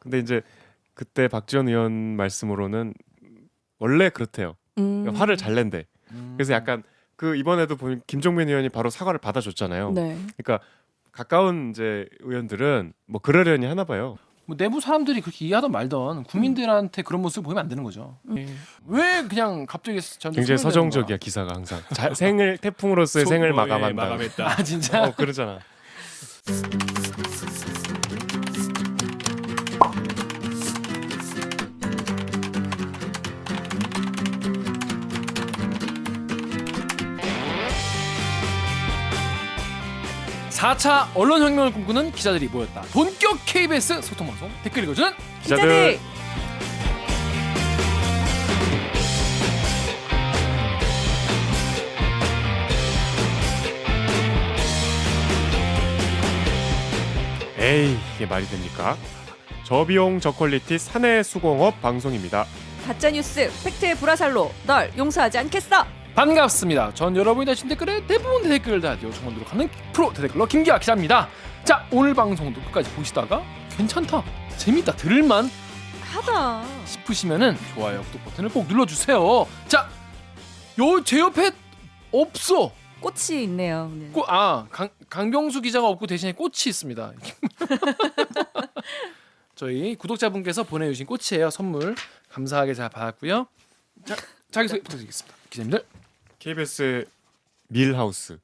근데 이제 그때 박지원 의원 말씀으로는 원래 그렇대요. 화를 잘 낸대. 그래서 약간 그 이번에도 보면 김종민 의원이 바로 사과를 받아줬잖아요. 네. 그러니까 가까운 이제 의원들은 뭐 그러려니 하나 봐요. 뭐 내부 사람들이 그렇게 이해하던 말던 국민들한테 그런 모습을 보이면 안 되는 거죠. 왜 그냥 갑자기 굉장히 서정적이야 기사가 항상. 생을 태풍으로서의 생을 마감한다. 마감했다. 아 진짜? 그러잖아. 사 4차 언론혁명을 꿈꾸는 기자들이 모였다. 본격 KBS 소통방송 댓글 읽어주는 기자들. 에이 이게 말이 됩니까? 저비용 저퀄리티 사내 수공업 방송입니다. 가짜뉴스 팩트의 불화살로 널 용서하지 않겠어. 반갑습니다. 전 여러분이 다신 댓글에 대부분 댓글을 달아요. 정원으로 가는 프로 댓글러 김기아 기자입니다. 자 오늘 방송도 끝까지 보시다가 괜찮다, 재밌다, 들을만 하다 싶으시면은 좋아요, 구독 버튼을 꼭 눌러주세요. 자, 제 옆에 없어. 꽃이 있네요. 오늘. 강병수 기자가 없고 대신에 꽃이 있습니다. 저희 구독자분께서 보내주신 꽃이에요. 선물 감사하게 잘 받았고요. 자, 자기소개 부탁드리겠습니다. 기자님들. KBS 밀하우스.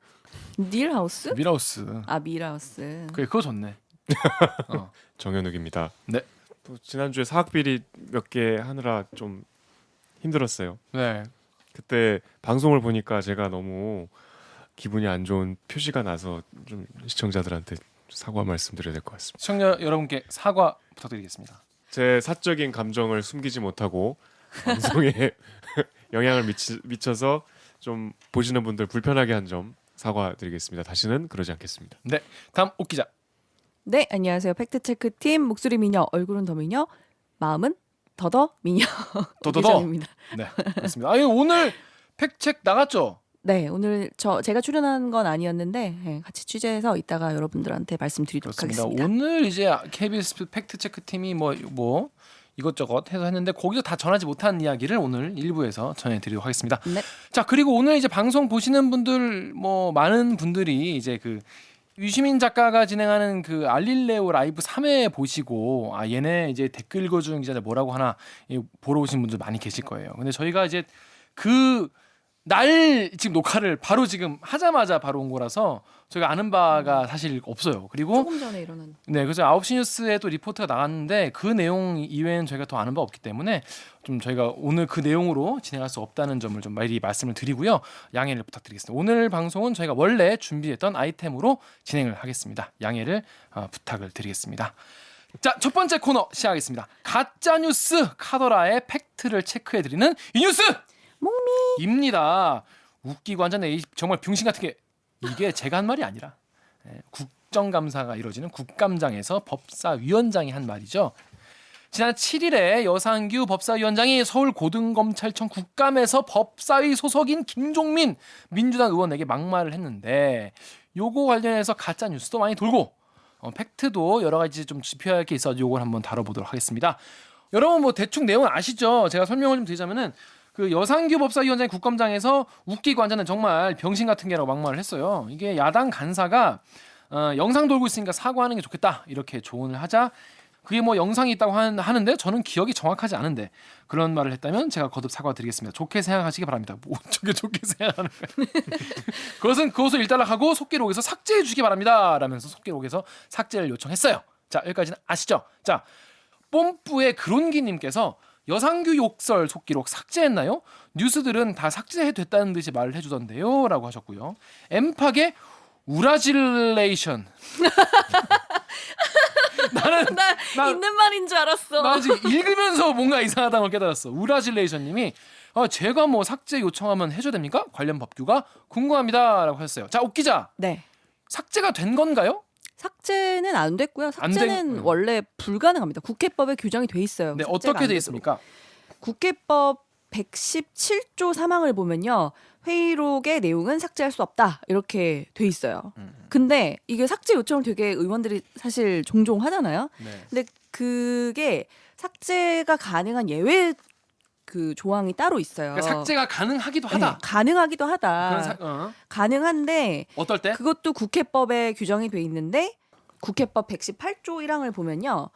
닐하우스? 밀하우스. 아 밀하우스. 그래, 그거 좋네. 정현욱입니다. 네. 또 지난주에 사학비리 몇 개 하느라 좀 힘들었어요. 네. 그때 방송을 보니까 제가 너무 기분이 안 좋은 표시가 나서 좀 시청자들한테 사과 말씀드려야 될 것 같습니다. 시청자 여러분께 사과 부탁드리겠습니다. 제 사적인 감정을 숨기지 못하고 방송에 영향을 미쳐서 좀 보시는 분들 불편하게 한 점 사과드리겠습니다. 다시는 그러지 않겠습니다. 네. 다음 옥 기자. 네 안녕하세요. 팩트체크팀 목소리 미녀 얼굴은 더 미녀 마음은 더더 미녀 더더더. 이정입니다. 네. 그렇습니다. 아니 오늘 팩책 나갔죠? 네 오늘 제가 출연한 건 아니었는데 네, 같이 취재해서 이따가 여러분들한테 말씀드리도록 그렇습니다. 하겠습니다. 오늘 이제 KBS 팩트 체크 팀이 뭐 이것저것 해서 했는데 거기서 다 전하지 못한 이야기를 오늘 1부에서 전해드리도록 하겠습니다. 네. 자 그리고 오늘 이제 방송 보시는 분들 뭐 많은 분들이 이제 그 유시민 작가가 진행하는 그 알릴레오 라이브 3회 보시고 얘네 이제 댓글 읽어주는 기자들 뭐라고 하나 보러 오신 분들 많이 계실 거예요. 근데 저희가 이제 그 날 지금 녹화를 바로 지금 하자마자 바로 온 거라서 저희가 아는 바가 사실 없어요. 그리고 조금 전에 일어난. 네, 그래서 9시 뉴스에 또 리포트가 나갔는데 그 내용 이외에는 저희가 더 아는 바 없기 때문에 좀 저희가 오늘 그 내용으로 진행할 수 없다는 점을 좀 미리 말씀을 드리고요. 양해를 부탁드리겠습니다. 오늘 방송은 저희가 원래 준비했던 아이템으로 진행을 하겠습니다. 양해를 부탁을 드리겠습니다. 자, 첫 번째 코너 시작하겠습니다. 가짜 뉴스 카더라의 팩트를 체크해 드리는 이 뉴스 입니다. 웃기고 앉았네. 정말 병신 같은 게 이게 제가 한 말이 아니라 국정감사가 이루어지는 국감장에서 법사위원장이 한 말이죠. 지난 7일에 여상규 법사위원장이 서울고등검찰청 국감에서 법사위 소속인 김종민 민주당 의원에게 막말을 했는데 요거 관련해서 가짜 뉴스도 많이 돌고 팩트도 여러 가지 좀 짚어야 할 게 있어 요걸 한번 다뤄보도록 하겠습니다. 여러분 뭐 대충 내용은 아시죠? 제가 설명을 좀 드리자면은 그 여상규 법사위원장이 국감장에서 웃기고 앉아는 정말 병신 같은 게라고 막말을 했어요. 이게 야당 간사가 영상 돌고 있으니까 사과하는 게 좋겠다 이렇게 조언을 하자 그게 뭐 영상이 있다고 하는데 저는 기억이 정확하지 않은데 그런 말을 했다면 제가 거듭 사과드리겠습니다. 좋게 생각하시기 바랍니다. 뭐 어떻게 좋게 생각하는 거예요? 그것을 일단락하고 속기록에서 삭제해 주시기 바랍니다. 라면서 속기록에서 삭제를 요청했어요. 자 여기까지는 아시죠? 자 뽐뿌의 그론기님께서 여상규 욕설 속기록 삭제했나요? 뉴스들은 다 삭제됐다는 듯이 말을 해주던데요 라고 하셨고요. 엠팍의 우라질레이션 나 있는 말인 줄 알았어. 나 지금 읽으면서 뭔가 이상하다는 걸 깨달았어. 우라질레이션님이 제가 뭐 삭제 요청하면 해줘야 됩니까? 관련 법규가 궁금합니다 라고 하셨어요. 자 옥기자 네. 삭제가 된 건가요? 삭제는 안 됐고요. 안 삭제는 원래 불가능합니다. 국회법에 규정이 돼 있어요. 네, 삭제가 어떻게 안 돼 되도록. 있습니까? 국회법 117조 3항을 보면요. 회의록의 내용은 삭제할 수 없다. 이렇게 돼 있어요. 근데 이게 삭제 요청을 되게 의원들이 사실 종종 하잖아요. 네. 근데 그게 삭제가 가능한 예외 그 조항이 따로 있어요. 그러니까 삭제가 가능하기도 하다. 네, 가능하기도 하다. 가능한데 어떨 때? 그것도 국회법에 규정이 돼 있는데 국회법 118조 1항을 보면요.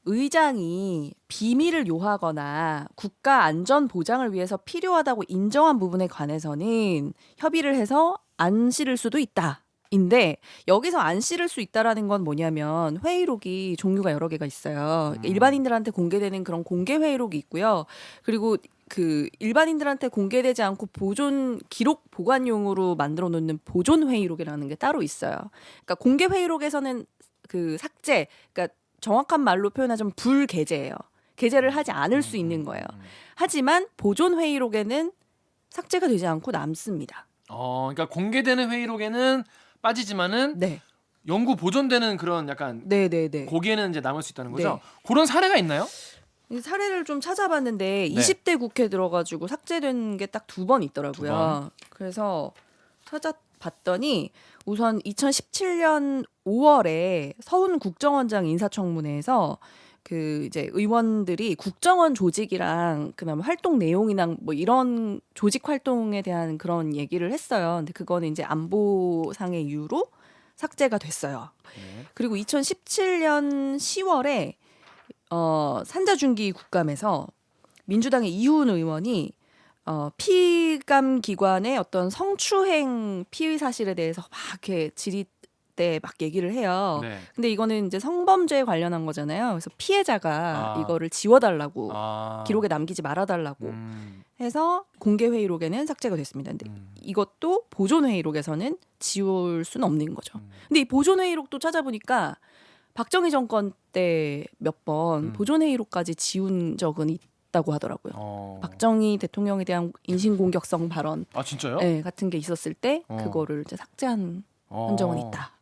의장이 비밀을 요하거나 국가 안전 보장을 위해서 필요하다고 인정한 부분에 관해서는 협의를 해서 안 실을 수도 있다. 인데 여기서 안 실을 수 있다라는 건 뭐냐면 회의록이 종류가 여러 개가 있어요. 일반인들한테 공개되는 그런 공개 회의록이 있고요. 그리고 그 일반인들한테 공개되지 않고 보존 기록 보관용으로 만들어 놓는 보존 회의록이라는 게 따로 있어요. 그러니까 공개 회의록에서는 그 삭제, 그러니까 정확한 말로 표현하자면 불게재예요. 게재를 하지 않을 수 있는 거예요. 하지만 보존 회의록에는 삭제가 되지 않고 남습니다. 그러니까 공개되는 회의록에는 빠지지만은 네. 영구 보존되는 그런 약간 네네네. 거기에는 이제 남을 수 있다는 거죠. 네. 그런 사례가 있나요? 이 사례를 좀 찾아봤는데 네. 20대 국회 들어가지고 삭제된 게 딱 2번 있더라고요. 두 번. 그래서 찾아봤더니 우선 2017년 5월에 서훈 국정원장 인사청문회에서 그 이제 의원들이 국정원 조직이랑 그다음에 활동 내용이나 뭐 이런 조직 활동에 대한 그런 얘기를 했어요. 근데 그거는 이제 안보상의 이유로 삭제가 됐어요. 네. 그리고 2017년 10월에 산자중기 국감에서 민주당의 이훈 의원이 피감 기관의 어떤 성추행 피의 사실에 대해서 막 이렇게 질의 때 막 얘기를 해요. 네. 근데 이거는 이제 성범죄에 관련한 거잖아요. 그래서 피해자가 이거를 지워달라고 기록에 남기지 말아달라고 해서 공개 회의록에는 삭제가 됐습니다. 근데 이것도 보존 회의록에서는 지울 수는 없는 거죠. 근데 이 보존 회의록도 찾아보니까 박정희 정권 때 몇 번 보존 회의록까지 지운 적은 있다고 하더라고요. 박정희 대통령에 대한 인신공격성 발언 진짜요? 네, 같은 게 있었을 때 그거를 이제 삭제한 흔적은 있다.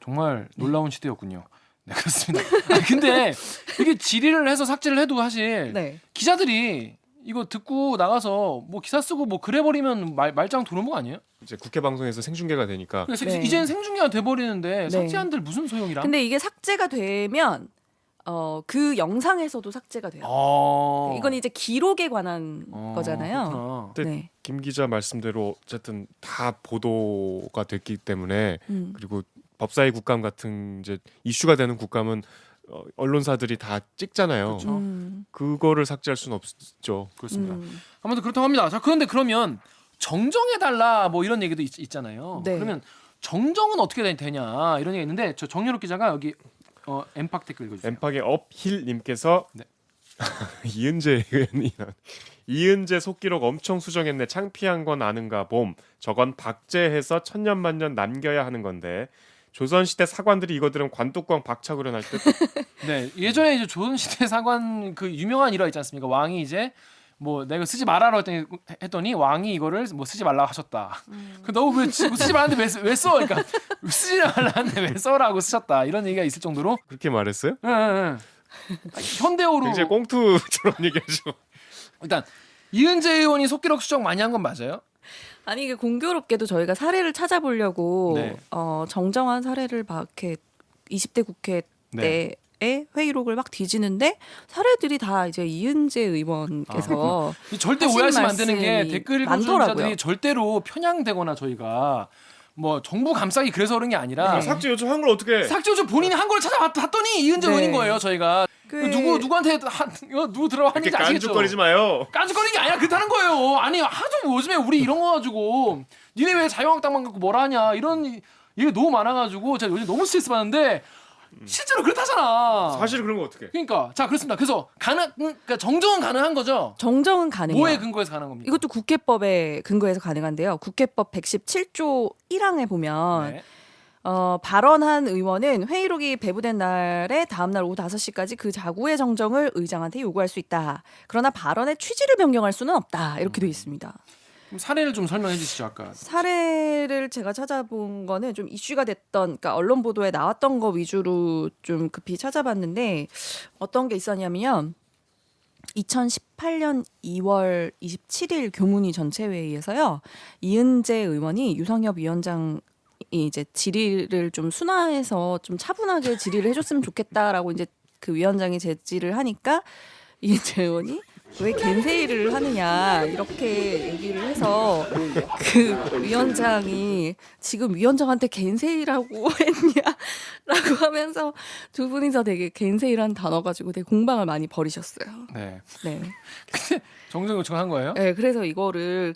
정말 놀라운 시대였군요. 네, 그렇습니다. 근데 이게 질의를 해서 삭제를 해도 사실 네. 기자들이 이거 듣고 나가서 뭐 기사 쓰고 뭐 그래버리면 말짱 도는 거 아니에요? 이제 국회 방송에서 생중계가 되니까 네. 이제는 생중계가 돼버리는데 네. 삭제한들 무슨 소용이라? 근데 이게 삭제가 되면 그 영상에서도 삭제가 돼요. 이건 이제 기록에 관한 거잖아요. 그렇구나. 근데 네. 김 기자 말씀대로 어쨌든 다 보도가 됐기 때문에 그리고 법사위 국감 같은 이제 이슈가 되는 국감은 언론사들이 다 찍잖아요. 그렇죠. 그거를 삭제할 수는 없죠. 그렇습니다. 아무튼 그렇다고 합니다. 자, 그런데 그러면 정정해달라 뭐 이런 얘기도 있잖아요. 네. 그러면 정정은 어떻게 되냐 이런 얘기가 있는데 저 정유럽 기자가 여기 엠팍 댓글 읽어주세요. 엠팍의 업힐님께서 네. 이은재 의원이 이은재 속기록 엄청 수정했네. 창피한 건 아는가 봄. 저건 박제해서 천년만년 남겨야 하는 건데 조선시대 사관들이 이거 들으면 관뚜껑 박차구려 날 듯. 네, 예전에 이제 조선시대 사관 그 유명한 일화 있지 않습니까? 왕이 이제 뭐 내가 쓰지 말아라 했더니 왕이 이거를 뭐 쓰지 말라고 하셨다. 너 왜 쓰지 말라는데 왜 써? 그러니까 쓰지 말라는데 왜 써라고 쓰셨다. 이런 얘기가 있을 정도로. 그렇게 말했어요? 네. 현대어로 굉장히 꽁투처럼 얘기하죠. 일단 이은재 의원이 속기록 수정 많이 한 건 맞아요? 아니 이게 공교롭게도 저희가 사례를 찾아보려고 네. 정정한 사례를 막 이렇게 20대 국회 네. 때의 회의록을 막 뒤지는데 사례들이 다 이제 이은재 의원께서 절대 하신 오해하시면 안 되는 게 말씀이 댓글 읽어주는 많더라고요. 기자들이 절대로 편향되거나 저희가 뭐 정부 감싸기 그래서 그런 게 아니라 네. 삭제 요청 한 걸 어떻게? 삭제 요청 본인이 한 걸 찾아봤더니 이은재 네. 의원인 거예요. 저희가 누구한테 이거 누구 들어왔는지 이렇게 아시겠죠? 깐죽거리지 마요. 깐죽거리는 게 아니라 그렇다는 거예요. 아니 하도 요즘에 우리 이런 거 가지고 니네 왜 자유한국당만 갖고 뭐라 하냐 이런 얘기 너무 많아가지고 제가 요즘 너무 스트레스 받는데 실제로 그렇다잖아. 사실 그런 거 어떻게? 그러니까 자 그렇습니다. 그래서 그러니까 정정은 가능한 거죠. 정정은 가능해요. 뭐에 근거해서 가능한 겁니까? 이것도 국회법에 근거해서 가능한데요. 국회법 117조 1항에 보면 네. 발언한 의원은 회의록이 배부된 날에 다음날 오후 5시까지 그 자구의 정정을 의장한테 요구할 수 있다. 그러나 발언의 취지를 변경할 수는 없다. 이렇게 돼 있습니다. 그럼 사례를 좀 설명해 주시죠 아까. 사례를 제가 찾아본 거는 좀 이슈가 됐던, 그러니까 언론 보도에 나왔던 거 위주로 좀 급히 찾아봤는데 어떤 게 있었냐면 2018년 2월 27일 교문위 전체회의에서요. 이은재 의원이 유성엽 위원장 이제 질의를 좀 순화해서 좀 차분하게 질의를 해줬으면 좋겠다라고 이제 그 위원장이 제지를 하니까 이인재 의원이 왜 겐세이를 하느냐 이렇게 얘기를 해서 그 위원장이 지금 위원장한테 겐세이라고 했냐라고 하면서 두 분이서 되게 겐세이라는 단어 가지고 되게 공방을 많이 벌이셨어요. 네. 네. 근데 정정 요청한 거예요? 네, 그래서 이거를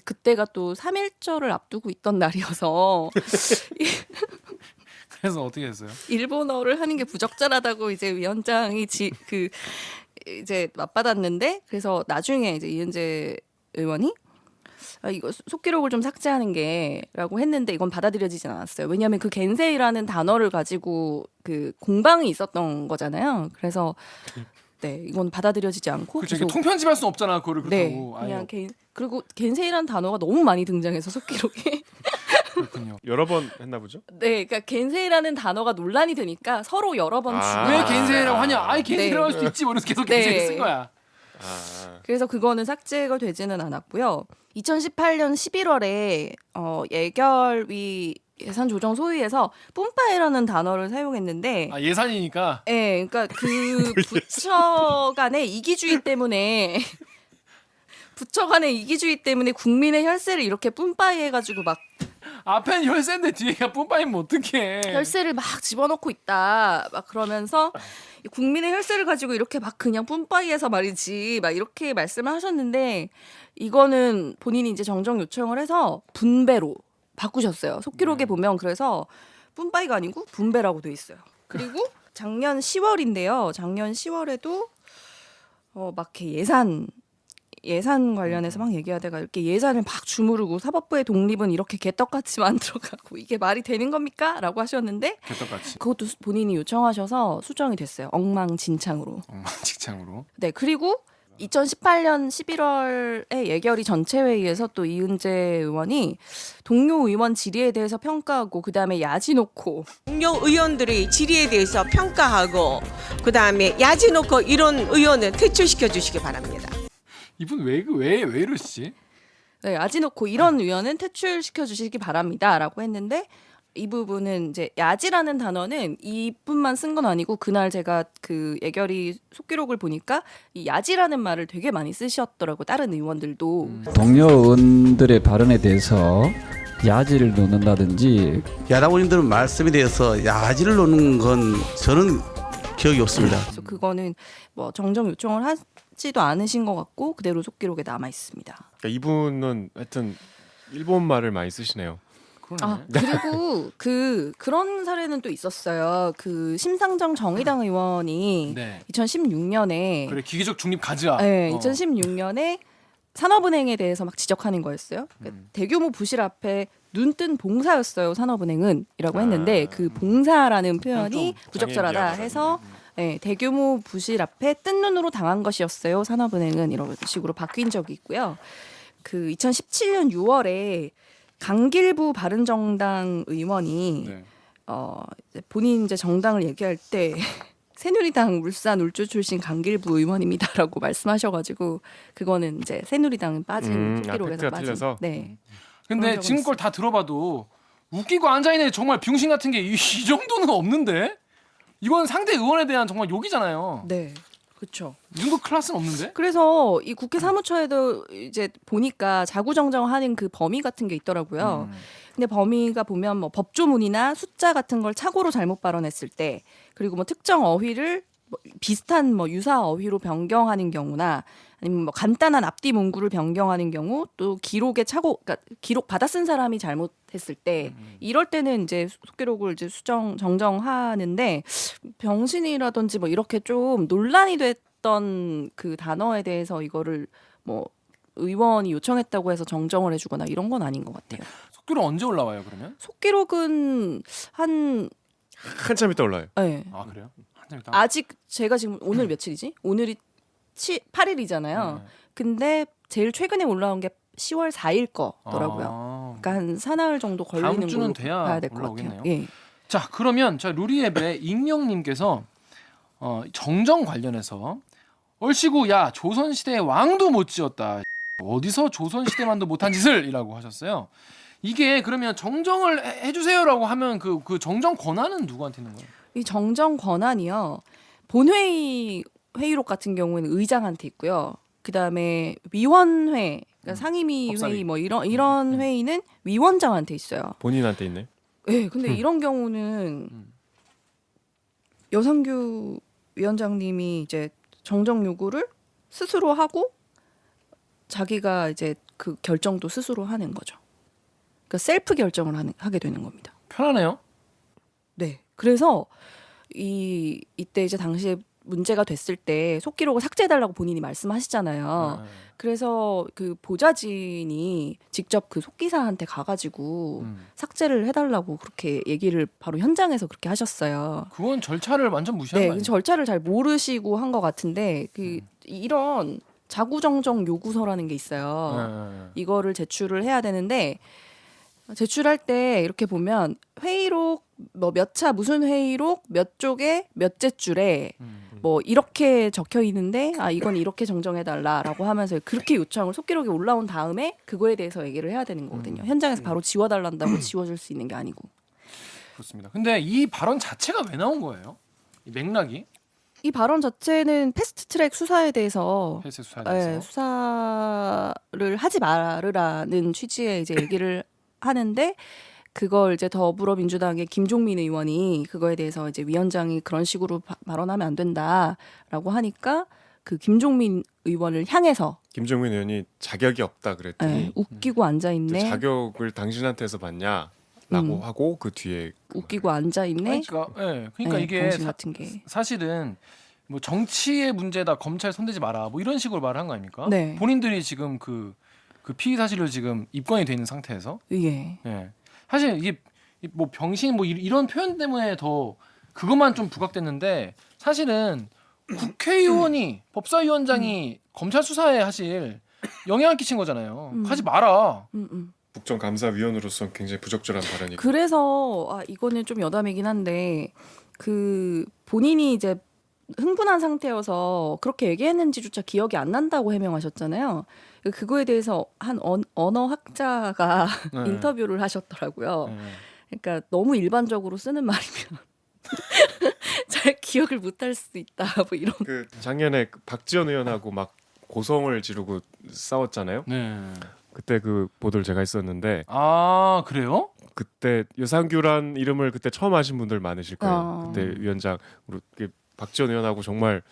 그때가 또 3.1절을 앞두고 있던 날이어서 그래서 어떻게 했어요? 일본어를 하는 게 부적절하다고 이제 위원장이 이제 맞받았는데 그래서 나중에 이제 이은재 의원이 이거 속기록을 좀 삭제하는 게라고 했는데 이건 받아들여지진 않았어요. 왜냐하면 그 겐세이라는 단어를 가지고 그 공방이 있었던 거잖아요. 그래서 네 이건 받아들여지지 않고 그렇죠. 이게 통편집할 수는 없잖아. 그거를 네 그렇다고. 그냥 그리고 겐세이라는 단어가 너무 많이 등장해서 속기록에 그렇군요. 여러 번 했나 보죠? 네, 그러니까 겐세이라는 단어가 논란이 되니까 서로 여러 번 아. 왜 주고 겐세이라고 하냐? 아이 겐세이라고 네. 할 수도 있지. 모르면서 계속 네. 겐세이 쓴 거야. 아, 그래서 그거는 삭제가 되지는 않았고요. 2018년 11월에 예결위 예산조정소위에서 뿜빠이라는 단어를 사용했는데 아 예산이니까. 예, 그러니까 그 부처 간의 이기주의 때문에 부처 간의 이기주의 때문에 국민의 혈세를 이렇게 뿜빠이 해가지고 막 앞에는 열쇠인데 뒤에가 뿜빠이면 어떡해. 혈세를 막 집어넣고 있다 막 그러면서 국민의 혈세를 가지고 이렇게 막 그냥 뿜빠이해서 말이지 막 이렇게 말씀을 하셨는데 이거는 본인이 이제 정정 요청을 해서 분배로 바꾸셨어요. 속기록에 보면 그래서 뿜빠이가 아니고 분배라고 돼 있어요. 그리고 작년 10월인데요. 작년 10월에도 막 이렇게 예산 관련해서 막 얘기하다가 이렇게 예산을 막 주무르고 사법부의 독립은 이렇게 개떡같이 만들어가고 이게 말이 되는 겁니까? 라고 하셨는데 개떡같이. 그것도 본인이 요청하셔서 수정이 됐어요. 엉망진창으로. 엉망진창으로. 네, 그리고 2018년 11월에 예결위 전체회의에서 또 이은재 의원이 동료 의원 질의에 대해서 평가하고 그다음에 야지 놓고 동료 의원들의 질의에 대해서 평가하고 그다음에 야지 놓고 이런 의원은 퇴출시켜 주시기 바랍니다. 이분 왜 이러시지? 네, 야지 놓고 이런 의원은 퇴출시켜 주시기 바랍니다라고 했는데 이 부분은 이제 야지라는 단어는 이분만 쓴 건 아니고 그날 제가 그 예결위 속기록을 보니까 이 야지라는 말을 되게 많이 쓰셨더라고 다른 의원들도. 동료 의원들의 발언에 대해서 야지를 놓는다든지 야당 의원님들 말씀에 대해서 야지를 놓는 건 저는 기억이 없습니다. 그래서 그거는 뭐 정정 요청을 하지도 않으신 것 같고 그대로 속기록에 남아 있습니다. 그러니까 이분은 하여튼 일본 말을 많이 쓰시네요. 아 그리고 그런 사례는 또 있었어요. 그 심상정 정의당 의원이 네. 2016년에 그래 기계적 중립 가즈아. 네, 2016년에 산업은행에 대해서 막 지적하는 거였어요. 그러니까 대규모 부실 앞에 눈뜬 봉사였어요. 산업은행은이라고 했는데 그 봉사라는 표현이 좀 부적절하다 장애인이야, 해서 네, 대규모 부실 앞에 뜬 눈으로 당한 것이었어요. 산업은행은 이런 식으로 바뀐 적이 있고요. 그 2017년 6월에 강길부 바른정당 의원이 네. 이제 본인 이제 정당을 얘기할 때 새누리당 울산 울주 출신 강길부 의원입니다라고 말씀하셔가지고 그거는 이제 새누리당은 빠진 속기록에서 팩트가 빠진. 틀려서? 네. 근데 그런 지금 적은 걸 다 들어봐도 웃기고 앉아있는 정말 병신 같은 게 이 정도는 없는데? 이건 상대 의원에 대한 정말 욕이잖아요. 네. 그렇죠. 이 정도 클래스는 없는데? 그래서 이 국회 사무처에도 이제 보니까 자구정정하는 그 범위 같은 게 있더라고요. 근데 범위가 보면 뭐 법조문이나 숫자 같은 걸 착오로 잘못 발언했을 때 그리고 뭐 특정 어휘를 뭐 비슷한 뭐 유사 어휘로 변경하는 경우나 아니면 뭐 간단한 앞뒤 문구를 변경하는 경우 또 기록에 그러니까 기록 받아 쓴 사람이 잘못했을 때 이럴 때는 이제 속기록을 이제 정정하는데 병신이라든지 뭐 이렇게 좀 논란이 됐던 그 단어에 대해서 이거를 뭐 의원이 요청했다고 해서 정정을 해주거나 이런 건 아닌 것 같아요. 속기록 언제 올라와요 그러면? 속기록은 한참 있다 올라요. 네. 아 그래요? 한참 있다. 아직 제가 지금 오늘 며칠이지? 오늘이 8일이잖아요. 근데 제일 최근에 올라온 게 10월 4일 거더라고요. 아. 그러니까 한 사나흘 정도 걸리는 다음 주는 걸로 돼야 봐야 될 것 올라오겠네요. 같아요. 예. 자 그러면 자 루리앱의 익명님께서 정정 관련해서 얼씨구 야 조선시대의 왕도 못 지었다. 어디서 조선시대만도 못한 짓을 이라고 하셨어요. 이게 그러면 정정을 해주세요라고 하면 그 정정 권한은 누구한테 있는 거예요? 이 정정 권한이요. 본회의 회의록 같은 경우에는 의장한테 있고요. 그다음에 위원회, 그러니까 상임위 법사위. 회의 뭐 이런 회의는 위원장한테 있어요. 본인한테 있네. 네, 근데 이런 경우는 여상규 위원장님이 이제 정정 요구를 스스로 하고 자기가 이제 그 결정도 스스로 하는 거죠. 그러니까 셀프 결정을 하게 되는 겁니다. 편하네요. 네. 그래서 이때 이제 당시에 문제가 됐을 때 속기록을 삭제해달라고 본인이 말씀하시잖아요. 그래서 그 보좌진이 직접 그 속기사한테 가가지고 삭제를 해달라고 그렇게 얘기를 바로 현장에서 그렇게 하셨어요. 그건 절차를 완전 무시한 네, 거 아니에요? 절차를 잘 모르시고 한 것 같은데 이런 자구정정 요구서라는 게 있어요. 이거를 제출을 해야 되는데 제출할 때 이렇게 보면 회의록 뭐 몇 차 무슨 회의록 몇 쪽에 몇째 줄에 뭐 이렇게 적혀 있는데 이건 이렇게 정정해 달라라고 하면서 그렇게 요청을 속기록에 올라온 다음에 그거에 대해서 얘기를 해야 되는 거거든요. 현장에서 바로 지워달란다고 지워줄 수 있는 게 아니고. 그렇습니다. 근데 이 발언 자체가 왜 나온 거예요? 이 맥락이 이 발언 자체는 패스트트랙 수사에 대해서 헬스 수사에 대해서 수사를 하지 말으라는 취지의 이제 얘기를 하는데 그걸 이제 더불어민주당의 김종민 의원이 그거에 대해서 이제 위원장이 그런 식으로 발언하면 안 된다라고 하니까 그 김종민 의원을 향해서 김종민 의원이 자격이 없다 그랬더니 웃기고 앉아 이제 있네. 자격을 당신한테서 받냐라고 하고 그 뒤에 웃기고 앉아 있네. 그러니까 이게 당신 같은 게. 사실은 뭐 정치의 문제다 검찰 손대지 마라 뭐 이런 식으로 말한 거 아닙니까? 네. 본인들이 지금 그 피의 사실로 지금 입건이 돼 있는 상태에서 예. 사실 이게 뭐 병신 뭐 이런 표현 때문에 더 그것만 좀 부각됐는데 사실은 국회의원이 법사위원장이 검찰 수사에 사실 영향을 끼친 거잖아요. 하지 마라. 국정감사위원으로서 굉장히 부적절한 발언이. 그래서 이거는 좀 여담이긴 한데 그 본인이 이제 흥분한 상태여서 그렇게 얘기했는지조차 기억이 안 난다고 해명하셨잖아요. 그거에 대해서 한 언어학자가 인터뷰를 하셨더라고요. 그러니까 너무 일반적으로 쓰는 말이면 잘 기억을 못할 수도 있다. 뭐 이런. 그 작년에 박지원 의원하고 막 고성을 지르고 싸웠잖아요. 네. 그때 그 보도를 제가 했었는데 아 그래요? 그때 여상규란 이름을 그때 처음 하신 분들 많으실 거예요. 그때 위원장으로 박지원 의원하고 정말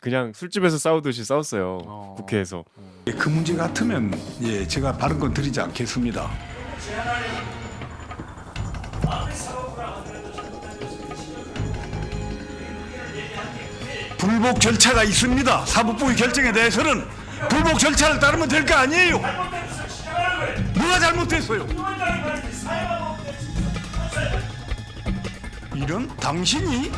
그냥 술집에서 싸우듯이 싸웠어요. 국회에서. 그 문제 같으면 제가 발언권 드리지 않겠습니다. 불복 절차가 있습니다. 사법부의 결정에 대해서는 불복 절차를 따르면 될 거 아니에요. 누가 잘못했어요? 이런 당신이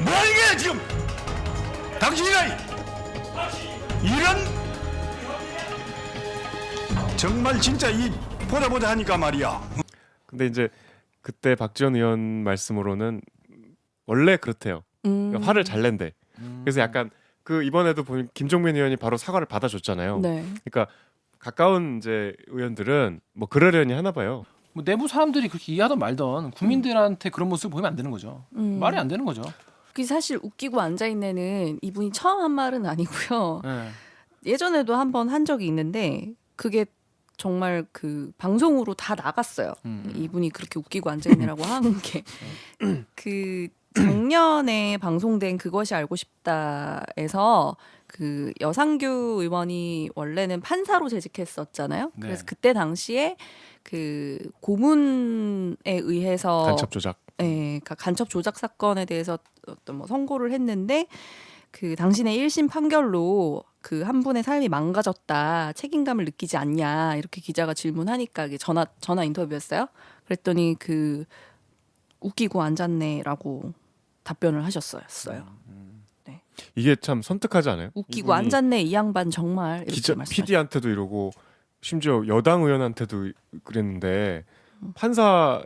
뭐 이게 지금 당신이가 이런 정말 진짜 이 보자 하니까 말이야. 근데 이제 그때 박지원 의원 말씀으로는 원래 그렇대요. 그러니까 화를 잘 낸대. 그래서 약간 그 이번에도 보면 김종민 의원이 바로 사과를 받아줬잖아요. 네. 그러니까 가까운 이제 의원들은 뭐 그러려니 하나 봐요. 뭐 내부 사람들이 그렇게 이해하던 말던 국민들한테 그런 모습을 보이면 안 되는 거죠. 말이 안 되는 거죠. 그 사실 웃기고 앉아 있네는 이분이 처음 한 말은 아니고요. 네. 예전에도 한번 한 적이 있는데 그게 정말 그 방송으로 다 나갔어요. 이분이 그렇게 웃기고 앉아 있네라고 하는 게 그 작년에 방송된 그것이 알고 싶다에서 그 여상규 의원이 원래는 판사로 재직했었잖아요. 네. 그래서 그때 당시에 그 고문에 의해서 간첩 조작. 간첩 조작 사건에 대해서 어떤 뭐 선고를 했는데 그 당신의 1심 판결로 그 한 분의 삶이 망가졌다, 책임감을 느끼지 않냐 이렇게 기자가 질문하니까 이게 전화 인터뷰였어요. 그랬더니 그 웃기고 앉았네라고 답변을 하셨어요. 이게 참 선택하지 않아요? 웃기고 앉았네 이 양반 정말 이렇게 기자 말씀하셨어요. PD한테도 이러고 심지어 여당 의원한테도 그랬는데 판사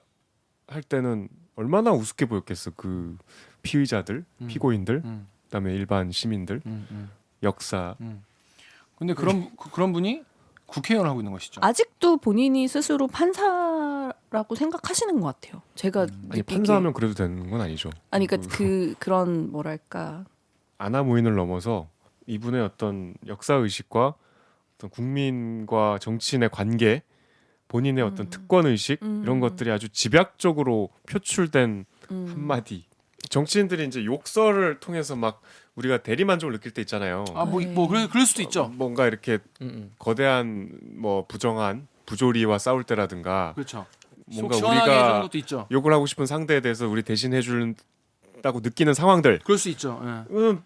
할 때는 얼마나 우습게 보였겠어. 그 피의자들, 피고인들, 그다음에 일반 시민들, 역사. 근데 그런 분이 국회의원을 하고 있는 것이죠. 아직도 본인이 스스로 판사라고 라고 생각하시는 것 같아요. 제가 아니 느끼기에. 판사하면 그래도 되는 건 아니죠. 아니 그러니까 그런 뭐랄까 아나무인을 넘어서 이분의 어떤 역사 의식과 어떤 국민과 정치인의 관계, 본인의 어떤 특권 의식 이런 것들이 아주 집약적으로 표출된 한마디. 정치인들이 이제 욕설을 통해서 막 우리가 대리만족을 느낄 때 있잖아요. 그럴 수도 있죠. 뭔가 이렇게 거대한 뭐 부정한 부조리와 싸울 때라든가 그렇죠. 뭔가 시원하게 해주는 우리가 것도 있죠. 욕을 하고 싶은 상대에 대해서 우리 대신 해준다고 느끼는 상황들. 그럴 수 있죠. 예.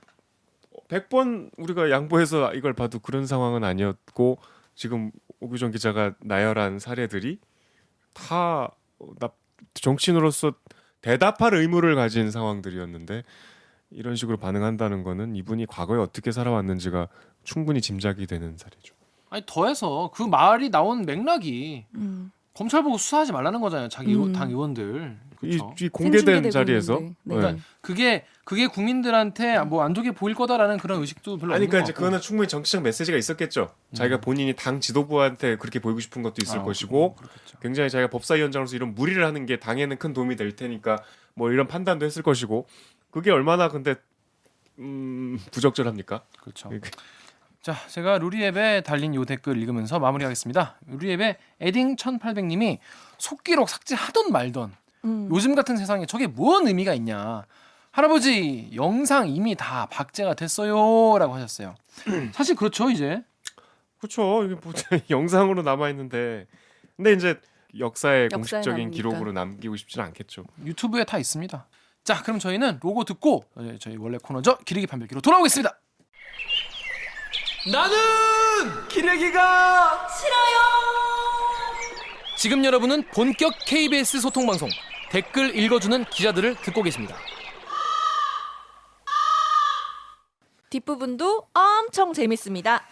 100번 우리가 양보해서 이걸 봐도 그런 상황은 아니었고 지금 오규정 기자가 나열한 사례들이 다 정치인으로서 대답할 의무를 가진 상황들이었는데 이런 식으로 반응한다는 거는 이분이 과거에 어떻게 살아왔는지가 충분히 짐작이 되는 사례죠. 아니 더해서 그 말이 나온 맥락이 검찰 보고 수사하지 말라는 거잖아요. 자기 당 의원들. 그렇죠. 이 공개된 생중계되고 자리에서 있는데. 네. 그러니까 그게 국민들한테 뭐 안 좋게 보일 거다라는 그런 의식도 별로 아니 없는 그러니까 것 이제 같고. 그거는 충분히 정치적 메시지가 있었겠죠. 자기가 본인이 당 지도부한테 그렇게 보이고 싶은 것도 있을 것이고 그렇겠죠. 굉장히 자기가 법사위원장으로서 이런 무리를 하는 게 당에는 큰 도움이 될 테니까 뭐 이런 판단도 했을 것이고 그게 얼마나 근데 부적절합니까? 그렇죠. 자, 제가 루리앱에 달린 요 댓글 읽으면서 마무리하겠습니다. 루리앱에 에딩 1800님이 속기록 삭제하던 말던 요즘 같은 세상에 저게 뭔 의미가 있냐. 할아버지 영상 이미 다 박제가 됐어요라고 하셨어요. 사실 그렇죠 이제. 그렇죠. 이게 뭐 영상으로 남아 있는데 근데 이제 역사의 공식적인 남으니까. 기록으로 남기고 싶지는 않겠죠. 유튜브에 다 있습니다. 자, 그럼 저희는 로고 듣고 저희 원래 코너죠 기레기 판별기로 돌아오겠습니다. 나는 기레기가 싫어요. 지금 여러분은 본격 KBS 소통 방송 댓글 읽어주는 기자들을 듣고 계십니다. 뒷부분도 엄청 재밌습니다.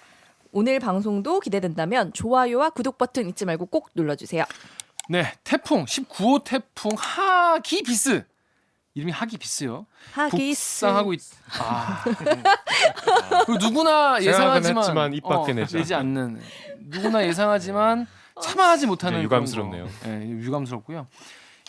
오늘 방송도 기대된다면 좋아요와 구독 버튼 잊지 말고 꼭 눌러주세요. 네, 태풍 19호 태풍 하기비스. 이름이 하기비스요. 하기스. 북상하고 그리고 누구나 예상하지만 했지만 입 밖에 내지 않는 누구나 예상하지만 참아하지 못하는 네, 유감스럽네요. 그런 거. 네, 유감스럽고요.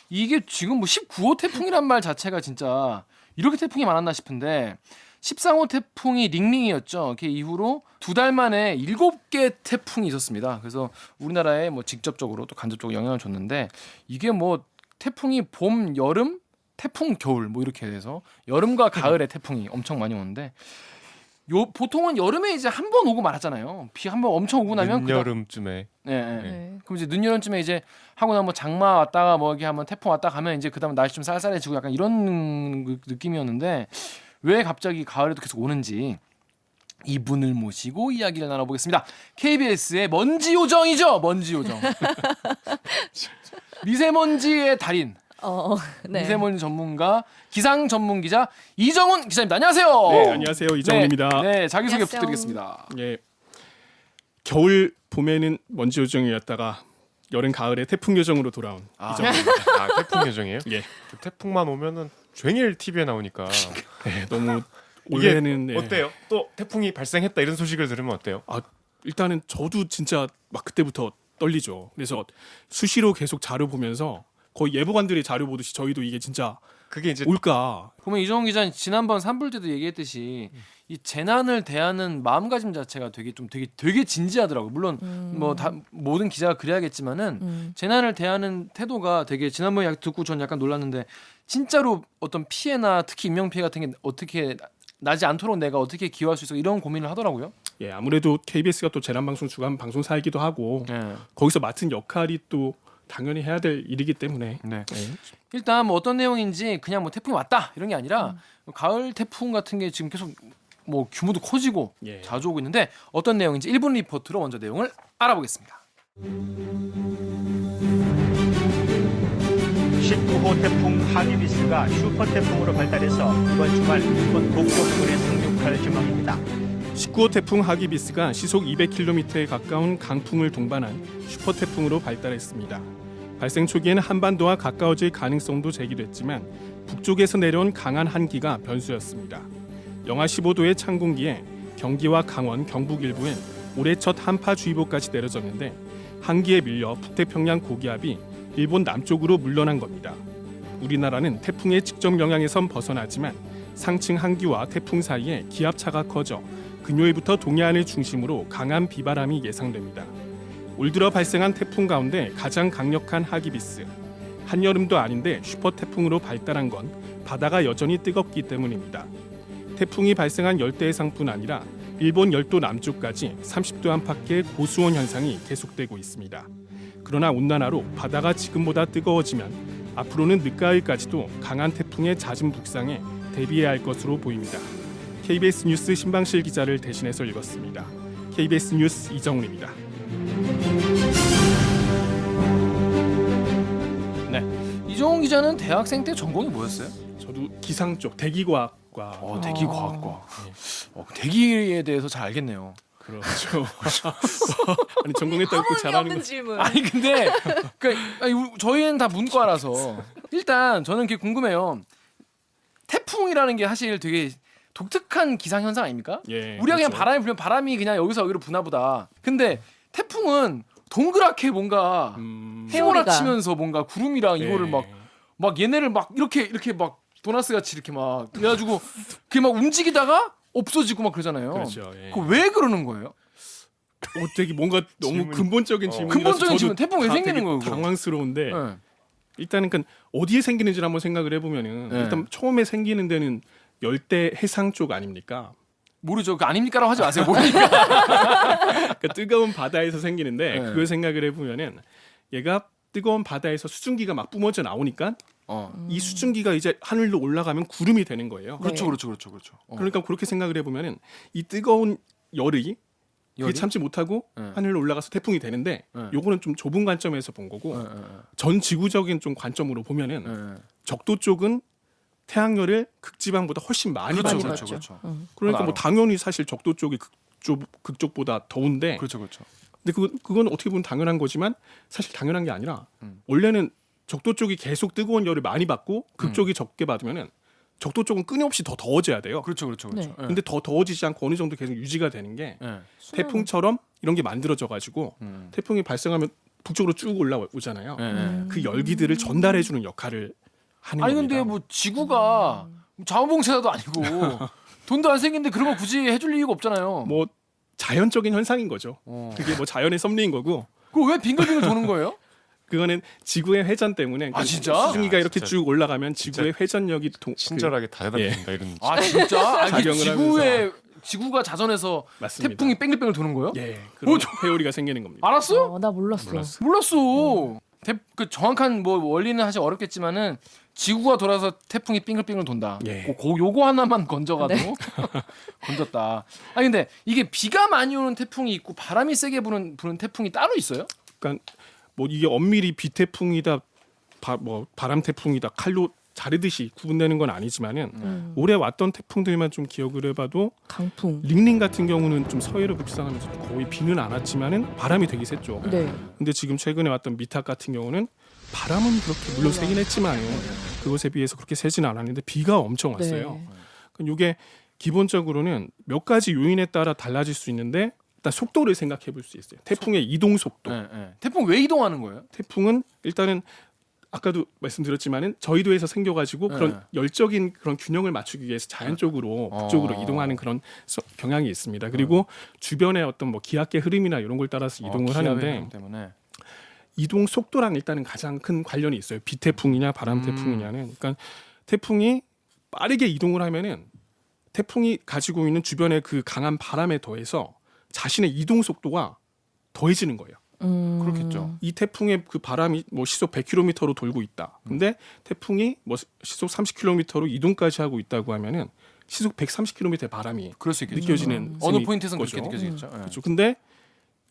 이게 지금 뭐 19호 태풍이란 말 자체가 진짜 이렇게 태풍이 많았나 싶은데 13호 태풍이 링링이었죠. 그 이후로 2달 만에 7개 태풍이 있었습니다. 그래서 우리나라에 뭐 직접적으로 또 간접적으로 영향을 줬는데 이게 뭐 태풍이 봄, 여름, 태풍, 겨울 뭐 이렇게 돼서 여름과 가을에 태풍이 엄청 많이 오는데 보통은 여름에 이제 한 번 오고 말았잖아요. 비 한 번 엄청 오고 나면 여름쯤에 네. 그럼 이제 늦여름쯤에 이제 하고 나면 뭐 장마 왔다가 뭐 이렇게 한번 태풍 왔다 가면 이제 그다음 날씨 좀 쌀쌀해지고 약간 이런 느낌이었는데 왜 갑자기 가을에도 계속 오는지 이분을 모시고 이야기를 나눠보겠습니다. KBS의 먼지 요정이죠. 먼지 요정. 미세먼지의 달인. 네. 미세먼지 전문가, 기상 전문 기자 이정훈 기자입니다. 안녕하세요. 네, 안녕하세요. 이정훈입니다. 네, 자기소개 안녕하세요. 부탁드리겠습니다. 예. 겨울 봄에는 먼지 요정이었다가 여름 가을에 태풍 요정으로 돌아온 이정훈입니다. 태풍 예정이에요? 예. 그 태풍만 오면은 종일 TV에 나오니까 네, 너무 이게 올해는 네. 어때요? 또 태풍이 발생했다 이런 소식을 들으면 어때요? 일단은 저도 진짜 막 그때부터 떨리죠. 그래서 수시로 계속 자료 보면서 거의 예보관들이 자료 보듯이 저희도 이게 진짜 그게 이제 올까. 보면 이정훈 기자는 지난번 산불 때도 얘기했듯이 이 재난을 대하는 마음가짐 자체가 되게 진지하더라고요. 물론 뭐 다 모든 기자가 그래야겠지만은 재난을 대하는 태도가 되게 지난번에 듣고 전 약간 놀랐는데 진짜로 어떤 피해나 특히 인명 피해 같은 게 어떻게 나지 않도록 내가 어떻게 기여할 수 있어 이런 고민을 하더라고요. 예, 아무래도 KBS가 또 재난방송 주간 방송사이기도 하고 네. 거기서 맡은 역할이 또 당연히 해야 될 일이기 때문에 네. 네. 일단 뭐 어떤 내용인지 그냥 뭐 태풍이 왔다 이런 게 아니라 가을 태풍 같은 게 지금 계속 뭐 규모도 커지고 예. 자주 오고 있는데 어떤 내용인지 1분 리포트로 먼저 내용을 알아보겠습니다. 19호 태풍 하기비스가 슈퍼 태풍으로 발달해서 이번 주말 일본 도쿄 부근에 상륙할 전망입니다. 19호 태풍 하기비스가 시속 200km에 가까운 강풍을 동반한 슈퍼 태풍으로 발달했습니다. 발생 초기에는 한반도와 가까워질 가능성도 제기됐지만 북쪽에서 내려온 강한 한기가 변수였습니다. 영하 15도의 찬 공기에 경기와 강원, 경북 일부엔 올해 첫 한파주의보까지 내려졌는데 한기에 밀려 북태평양 고기압이 일본 남쪽으로 물러난 겁니다. 우리나라는 태풍의 직접 영향에선 벗어나지만 상층 한기와 태풍 사이에 기압차가 커져 금요일부터 동해안을 중심으로 강한 비바람이 예상됩니다. 올 들어 발생한 태풍 가운데 가장 강력한 하기비스. 한여름도 아닌데 슈퍼 태풍으로 발달한 건 바다가 여전히 뜨겁기 때문입니다. 태풍이 발생한 열대해상뿐 아니라 일본 열도 남쪽까지 30도 안팎의 고수온 현상이 계속되고 있습니다. 그러나 온난화로 바다가 지금보다 뜨거워지면 앞으로는 늦가을까지도 강한 태풍의 잦은 북상에 대비해야 할 것으로 보입니다. KBS 뉴스 신방실 기자를 대신해서 읽었습니다. KBS 뉴스 이정훈입니다. 이종훈 기자는 대학생 때 전공이 뭐였어요? 저도 기상 쪽 대기과학과. 대기과학과. 대기에 대해서 잘 알겠네요. 그렇죠. 아니 전공했다고 꼭 허물이 잘하는 없는 거. 질문. 아니 근데 저희는 다 문과라서 일단 저는 그게 궁금해요. 태풍이라는 게 사실 되게 독특한 기상 현상 아닙니까? 예, 우리가 그냥 그렇죠. 바람이 불면 바람이 그냥 여기서 여기로 부나 보다. 근데 태풍은 동그랗게 뭔가 휘몰아치면서 뭔가 구름이랑 이거를 막 얘네를 막 이렇게 막 도나스 같이 이렇게 막 그래가지고 그게 막 움직이다가 없어지고 막 그러잖아요. 그렇죠. 예. 그 왜 그러는 거예요? 되게 뭔가 너무 근본적인 질문이라서 근본적인 저도 질문, 태풍 왜 다 생기는 되게 거예요, 그거? 당황스러운데 네. 일단은 그러니까 어디에 생기는지를 한번 생각을 해보면은 네. 일단 처음에 생기는 데는 열대 해상 쪽 아닙니까? 모르죠. 그 아닙니까라고 하지 마세요. 모르니까. 그러니까 뜨거운 바다에서 생기는데 네. 그걸 생각을 해보면은 얘가 뜨거운 바다에서 수증기가 막 뿜어져 나오니까 이 수증기가 이제 하늘로 올라가면 구름이 되는 거예요. 그렇죠. 그러니까 그렇게 생각을 해보면은 이 뜨거운 열이 그게 열이? 참지 못하고 네. 하늘로 올라가서 태풍이 되는데 네. 요거는 좀 좁은 관점에서 본 거고 네. 전 지구적인 좀 관점으로 보면은 적도 쪽은 태양열을 극지방보다 훨씬 많이 그렇죠. 받잖아요. 그렇죠. 그러니까 뭐 당연히 사실 적도 쪽이 극쪽보다 더운데 그렇죠. 근데 그건 어떻게 보면 당연한 거지만 사실 당연한 게 아니라 원래는 적도 쪽이 계속 뜨거운 열을 많이 받고 극쪽이 적게 받으면은 적도 쪽은 끊임없이 더 더워져야 돼요. 그렇죠. 네. 근데 더 더워지지 않고 어느 정도 계속 유지가 되는 게 네. 태풍처럼 이런 게 만들어져 가지고 태풍이 발생하면 북쪽으로 쭉 올라오잖아요. 그 열기들을 전달해 주는 역할을 하는 아니 겁니다. 근데 뭐 지구가 자원봉사자도 아니고 돈도 안 생긴데 그런 거 굳이 해줄 이유가 없잖아요. 뭐 자연적인 현상인 거죠. 그게 뭐 자연의 섭리인 거고 그거 왜 빙글빙글 도는 거예요? 그거는 지구의 회전 때문에 아, 진짜? 수증기가 이렇게 진짜. 쭉 올라가면 지구의 회전력이 친절하게 대답해준다 이런. 아 진짜? 아니 작용을 지구가 자전해서 맞습니다. 태풍이 뺑글뺑글 도는 거예요? 예, 그런 회오리가 생기는 겁니다. 알았어? 나 몰랐어. 몰랐어. 그 정확한 뭐 원리는 사실 어렵겠지만은 지구가 돌아서 태풍이 빙글빙글 돈다. 예. 요거 하나만 건져가도 건졌다. 아니 근데 이게 비가 많이 오는 태풍이 있고 바람이 세게 부는 태풍이 따로 있어요? 그러니까 뭐 이게 엄밀히 비태풍이다, 바람 태풍이다 칼로 자르듯이 구분되는 건 아니지만은 올해 왔던 태풍들만 좀 기억을 해봐도 강풍. 링링 같은 경우는 좀 서해로 북상하면서 거의 비는 안 왔지만은 바람이 되게 셌죠. 네. 근데 지금 최근에 왔던 미탁 같은 경우는 바람은 그렇게 물론 세긴 했지만요. 그것에 비해서 그렇게 세진 않았는데 비가 엄청 왔어요. 네. 그러니까 이게 기본적으로는 몇 가지 요인에 따라 달라질 수 있는데 일단 속도를 생각해 볼 수 있어요. 태풍의 이동 속도. 태풍 왜 이동하는 거예요? 태풍은 일단은 아까도 말씀드렸지만은 저희도에서 생겨가지고 그런 열적인 그런 균형을 맞추기 위해서 자연적으로 북쪽으로 이동하는 그런 경향이 있습니다. 그리고 주변의 어떤 뭐 기압계 흐름이나 이런 걸 따라서 이동을 하는데 때문에. 이동 속도랑 일단은 가장 큰 관련이 있어요. 비태풍이냐 바람 태풍이냐는. 그러니까 태풍이 빠르게 이동을 하면은 태풍이 가지고 있는 주변의 그 강한 바람에 더해서 자신의 이동 속도가 더해지는 거예요. 그렇겠죠. 이 태풍의 그 바람이 뭐 시속 100km로 돌고 있다. 근데 태풍이 뭐 시속 30km로 이동까지 하고 있다고 하면은 시속 130km의 바람이 그럴 수 있겠죠. 느껴지는 어느 셈이 포인트에서는 거죠. 그렇게 느껴지겠죠. 그렇죠. 근데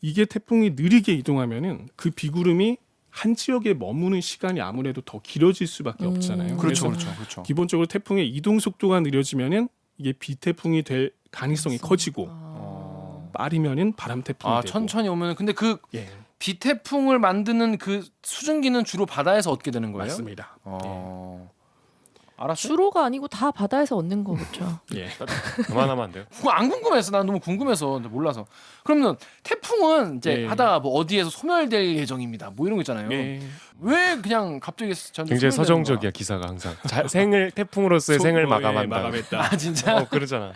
이게 태풍이 느리게 이동하면은 그 비구름이 한 지역에 머무는 시간이 아무래도 더 길어질 수밖에 없잖아요. 그렇죠. 그래서 그렇죠. 기본적으로 태풍의 이동 속도가 느려지면은 이게 비태풍이 될 가능성이 커지고 빠르면은 바람 태풍이 되고. 천천히 오면 근데 그 예, 비태풍을 만드는 그 수증기는 주로 바다에서 얻게 되는 거예요? 맞습니다. 알았어? 주로가 아니고 다 바다에서 얻는 거겠죠. 예. 그만하면 안 돼요? 안 궁금해서 난 너무 궁금해서 몰라서. 그러면 태풍은 이제 네. 하다가 뭐 어디에서 소멸될 예정입니다. 뭐 이런 거 있잖아요. 예. 왜 그냥 갑자기 전체 굉장히 소멸되는 서정적이야 기사가 항상. 생을 태풍으로서의 생을 마감한다. 마감했다. 거야? 아 진짜? 그러잖아.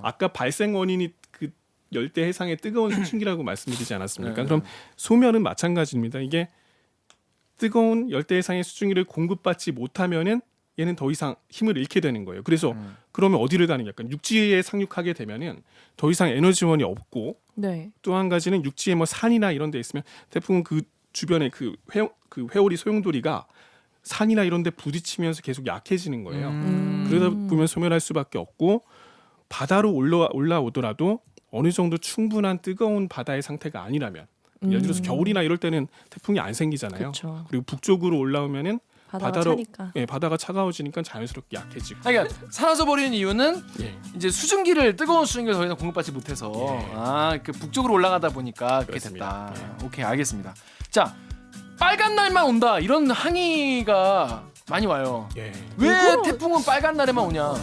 아까 발생 원인이 그 열대 해상의 뜨거운 수증기라고 말씀드리지 않았습니까? 네. 그럼 소멸은 마찬가지입니다. 이게 뜨거운 열대 해상의 수증기를 공급받지 못하면은 얘는 더 이상 힘을 잃게 되는 거예요. 그래서 그러면 어디를 가는 게 약간 육지에 상륙하게 되면은 더 이상 에너지원이 없고 네. 또 한 가지는 육지에 뭐 산이나 이런 데 있으면 태풍은 그 주변에 그 회오리 소용돌이가 산이나 이런 데 부딪히면서 계속 약해지는 거예요. 그러다 보면 소멸할 수밖에 없고 바다로 올라오더라도 어느 정도 충분한 뜨거운 바다의 상태가 아니라면 예를 들어서 겨울이나 이럴 때는 태풍이 안 생기잖아요. 그렇죠. 그리고 북쪽으로 올라오면은 바다가 바다로 차니까. 예, 바다가 차가워지니까 자연스럽게 약해지고. 그러니까 사라져 버리는 이유는 예. 이제 뜨거운 수증기를 더 이상 공급받지 못해서 그 북쪽으로 올라가다 보니까 그렇게 그렇습니다. 됐다. 오케이 알겠습니다. 자 빨간 날만 온다 이런 항의가 많이 와요. 예. 왜 태풍은 빨간 날에만 오냐?